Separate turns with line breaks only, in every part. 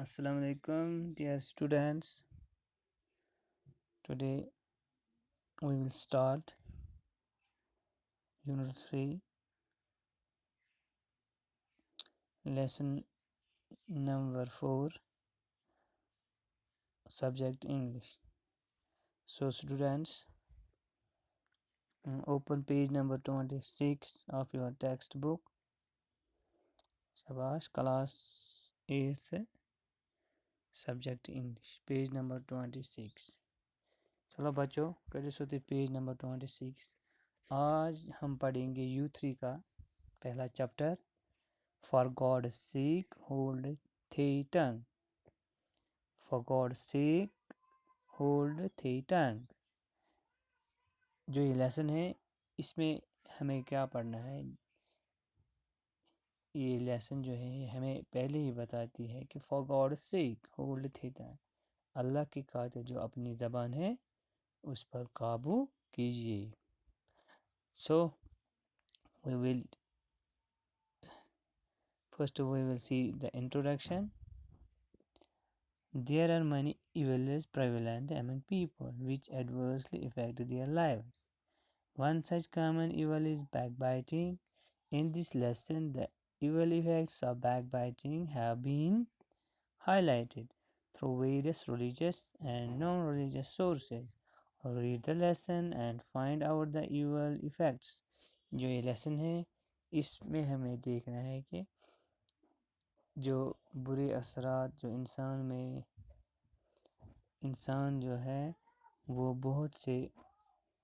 Assalamu alaikum, dear students. Today we will start Unit 3, Lesson number 4, Subject English. So, students, open page number 26 of your textbook. शाबाश, class 8 से Subject English, page number 26. चलो बच्चों, कैसे सोते page number 26. आज हम पढ़ेंगे U3 का पहला chapter For God's sake, hold thy tongue. For God's sake, hold thy tongue. जो ये लेसन है इसमें हमें क्या पढ़ना है. ये लेसन जो है हमें पहले ही बताती है कि For God's sake, hold thy tongue. अल्लाह की खातिर जो अपनी ज़बान है उस पर काबू कीजिए. So we will see the introduction. There are many evils prevalent among people which adversely affect their lives. One such common evil is backbiting. In this lesson, the evil effects of backbiting have been highlighted through various religious and non-religious sources. Read the lesson and find out the evil effects. जो ये lesson है इसमें हमें देखना है कि जो बुरे असरात जो इंसान जो है वो बहुत से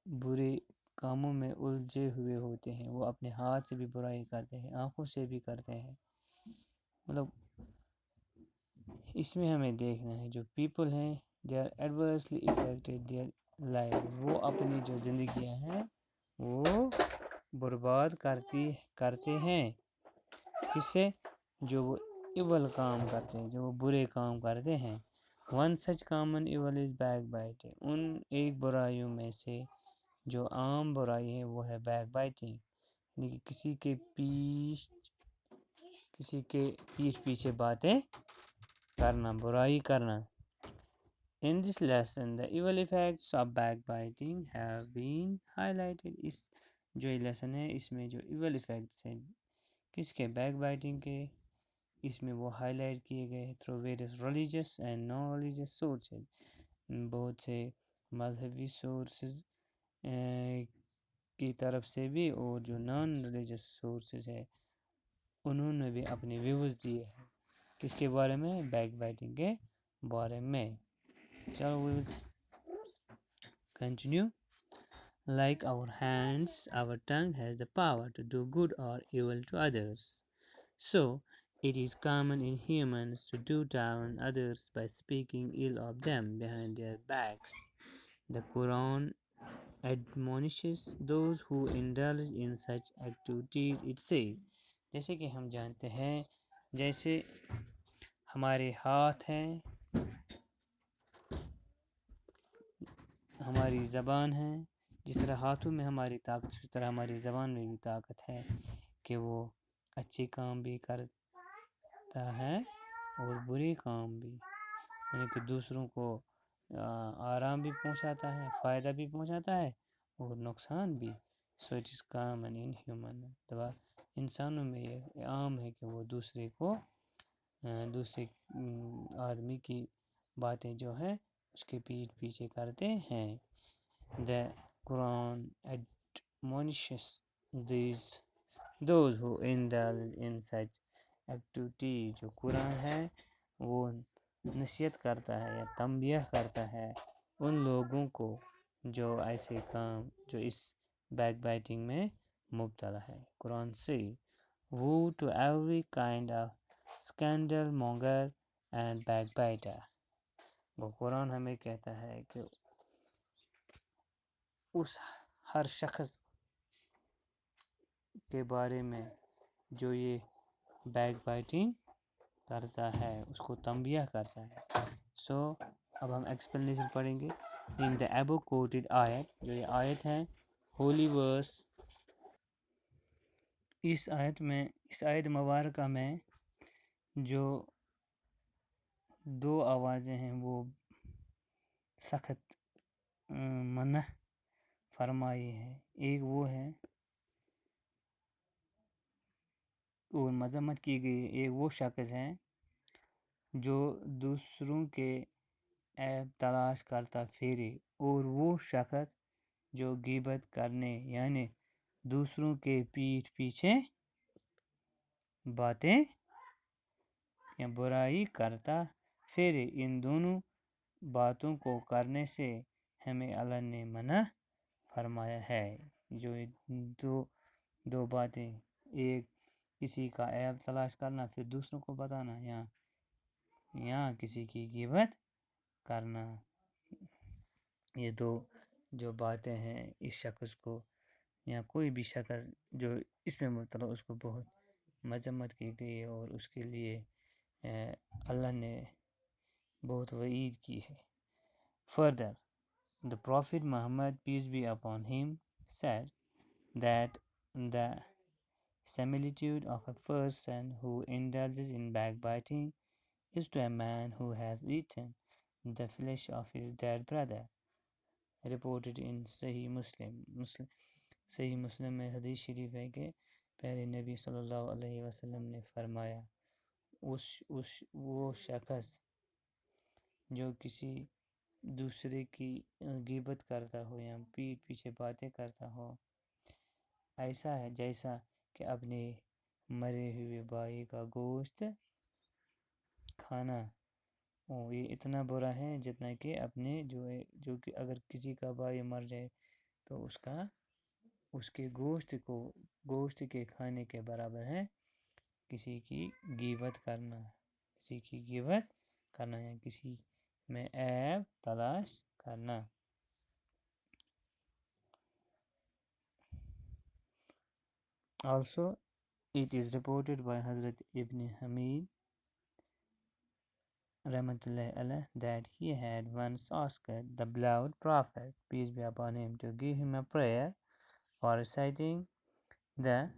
बुरे कामों में उलझे हुए होते हैं. वो अपने हाथ से भी बुराई करते हैं, आंखों से भी करते हैं. मतलब इसमें हमें देखना है जो पीपल हैं they are adversely affected their life. वो अपनी जो जिंदगियां हैं वो बर्बाद करते हैं. किससे? जो वो इवल काम करते हैं, जो वो बुरे काम करते हैं. One such common evil is backbiting. उन एक बुराइयों में से जो आम बुराई है वो है बैकबाइटिंग, यानी कि किसी के पीठ पीछे बातें करना, बुराई करना. In this lesson, the evil effects of backbiting have been highlighted. इस जो ये लेसन है इसमें जो evil effects हैं किसके? बैकबाइटिंग के, इसमें वो हाईलाइट किए गए through various religious and non religious sources. बहुत से मजहबी सोर्सेज की तरफ से भी और जो नॉन रिलीजियस सोर्सेज है उन्होंने भी अपने व्यूज़ दिए हैं किसके बारे में? बैकबाइटिंग के बारे में. चलो we will continue. Like our hands, our tongue has the power to do good or evil to others. So it is common in humans to do down others by speaking ill of them behind their backs. The Quran admonishes those who indulge in such activities. It says, जैसे कि हम जानते हैं, जैसे हमारे हाथ हैं, हमारी ज़बान है, जिस तरह हाथों में हमारी ताकत उस तरह हमारी ज़बान में भी ताकत है कि वो अच्छे काम भी करता है और बुरे काम भी, यानी कि दूसरों को आराम भी पहुंचाता है, फ़ायदा भी पहुंचाता है और नुकसान भी. So it is common in human. दवा इंसानों में ये आम है कि वो दूसरे आदमी की बातें जो है उसके पीठ पीछे करते हैं. The Quran admonishes those who indulge in such activity. जो कुरान है वो नसीहत करता है या तंबियह करता है उन लोगों को जो ऐसे काम जो इस बैकबाइटिंग में मुब्तला है. कुरान से woe to every kind of scandal monger and backbiter. वो कुरान हमें कहता है कि उस हर शख्स के बारे में जो ये बैकबाइटिंग करता है उसको तंबिया करता है. सो अब हम एक्सप्लेनेशन पढ़ेंगे. इन द अबव कोटेड आयत, जो ये आयत है होली वर्स, इस आयत मुबारका में जो दो आवाज़ें हैं वो सख्त मना फरमाई है। एक वो है और मजम्मत की गई, एक वो शख्स है जो दूसरों के ऐब तलाश करता फिरे, और वो शख्स जो गिबत करने यानी दूसरों के पीठ पीछे बातें या बुराई करता फिरे। इन दोनों बातों को करने से हमें अल्लाह ने मना फरमाया है। जो ये दो दो बातें, एक किसी का ऐब तलाश करना फिर दूसरों को बताना, या किसी की गिबत करना, ये दो जो बातें हैं इस शख्स को या कोई भी शख्स जो इसमें मुब्तला उसको बहुत मजम्मत की गई है और उसके लिए अल्लाह ने बहुत वईद की है। Further, the Prophet Muhammad, peace be upon him, said that the similitude of a person who indulges in backbiting is to a man who has eaten the flesh of his dead brother. Reported in Sahih Muslim. सही मुस्लिम में हदीस शरीफ है कि प्यारे नबी सल्लल्लाहु अलैहि वसल्लम ने फरमाया, उस वो शख्स जो किसी दूसरे की गिबत करता हो या पीठ पीछे बातें करता हो, ऐसा है जैसा कि अपने मरे हुए भाई का गोश्त खाना। ये इतना बुरा है जितना कि अपने जो कि अगर किसी का भाई मर जाए तो उसके गोश्त के खाने के बराबर है किसी की गिबत करना, या किसी में ऐब तलाश करना। Also, it is reported by Hazrat Ibn Hamid Rahmatullahi alayh that he had once asked the beloved Prophet, peace be upon him, to give him a prayer for reciting. The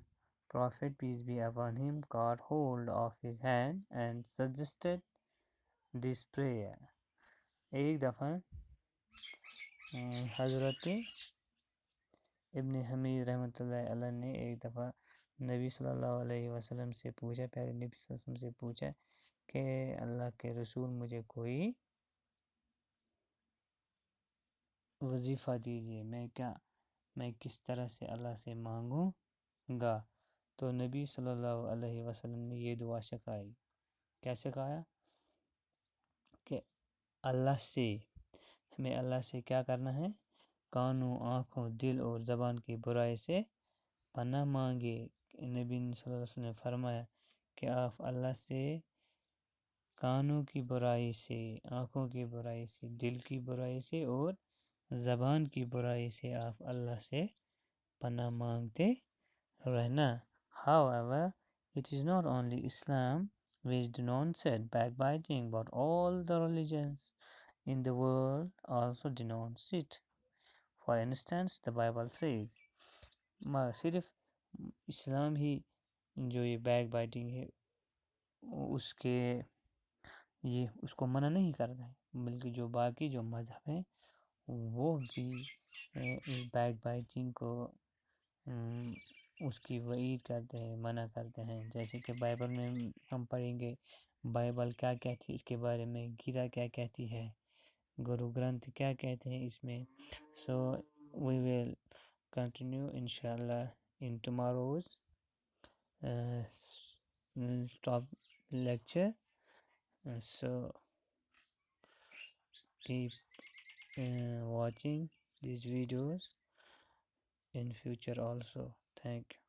Prophet, peace be upon him, caught hold of his hand and suggested this prayer. एक दफ़ा हज़रत इब्न हमीद रहमतुल्लाहि अलैह ने एक दफ़ा नबी सल्लल्लाहु अलैहि वसल्लम से पूछा, प्यारे नबी सल्लल्लाहु अलैहि वसल्लम से पूछा कि अल्लाह के रसूल मुझे कोई वजीफ़ा दीजिए, मैं किस तरह से अल्लाह से मांगूंगा। तो नबी सल्लल्लाहु अलैहि वसल्लम ने ये दुआ सिखाई। क्या सिखाया कि हमें अल्लाह से क्या करना है, कानों, आँखों, दिल और ज़बान की बुराई से पनाह मांगे। नबी सल्लल्लाहु अलैहि वसल्लम ने फरमाया कि आप अल्लाह से कानों की बुराई से, आँखों की बुराई से, दिल की बुराई से और ज़बान की बुराई से आप अल्लाह से पनाह मांगते रहना। However, it is not only Islam which denounces backbiting, but all the religions in the world also denounce it. For instance, the Bible says, सिर्फ इस्लाम ही जो ये बैक बाइटिंग है उसके उसको मना नहीं कर रहा है, बल्कि जो बाकी जो मज़हब हैं वो भी इस बैक बाइटिंग को उसकी वईद करते हैं, मना करते हैं। जैसे कि बाइबल में हम पढ़ेंगे बाइबल क्या कहती है इसके बारे में, गीता क्या कहती है, गुरु ग्रंथ क्या कहते हैं इसमें। So we will continue inshallah in tomorrow's stop lecture. So keep watching these videos in future also. Thank you.